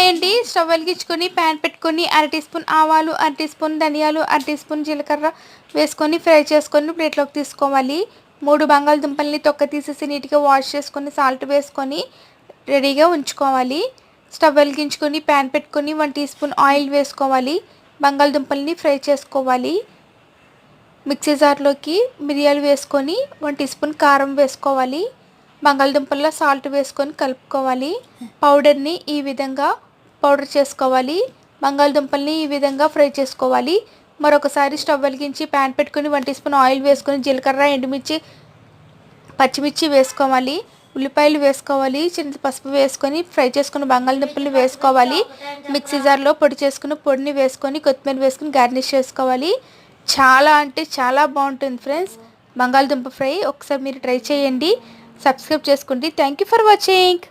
అండి. స్టవ్ వెలిగించుకొని ప్యాన్ పెట్టుకొని అర టీ స్పూన్ ఆవాలు, అర టీ స్పూన్ ధనియాలు, అర టీ స్పూన్ జీలకర్ర వేసుకొని ఫ్రై చేసుకొని ప్లేట్లోకి తీసుకోవాలి. 3 బంగాళదుంపల్ని తొక్క తీసేసి నీట్గా వాష్ చేసుకొని సాల్ట్ వేసుకొని రెడీగా ఉంచుకోవాలి. స్టవ్ వెలిగించుకొని ప్యాన్ పెట్టుకొని 1 టీ స్పూన్ ఆయిల్ వేసుకోవాలి. బంగాళదుంపల్ని ఫ్రై చేసుకోవాలి. మిక్సీ జార్లోకి మిరియాలు వేసుకొని 1 టీ స్పూన్ కారం వేసుకోవాలి. బంగాళదుంపల్లో సాల్ట్ వేసుకొని కలుపుకోవాలి. పౌడర్ని ఈ విధంగా పౌడర్ చేసుకోవాలి. బంగాళదుంపల్ని ఈ విధంగా ఫ్రై చేసుకోవాలి. మరొకసారి స్టవ్ వెలిగించి ప్యాన్ పెట్టుకొని 1 టీ స్పూన్ ఆయిల్ వేసుకొని జీలకర్ర, ఎండుమిర్చి, పచ్చిమిర్చి వేసుకోవాలి. ఉల్లిపాయలు వేసుకోవాలి. చిన్న పసుపు వేసుకొని ఫ్రై చేసుకున్న బంగాళదుంపల్ని వేసుకోవాలి. మిక్సీ జార్లో పొడి చేసుకున్న పొడిని వేసుకొని కొత్తిమీర వేసుకొని గార్నిష్ చేసుకోవాలి. చాలా అంటే చాలా బాగుంటుంది ఫ్రెండ్స్ బంగాళదుంప ఫ్రై. ఒకసారి మీరు ట్రై చేయండి. సబ్స్క్రైబ్ చేసుకోండి. Thank you for watching.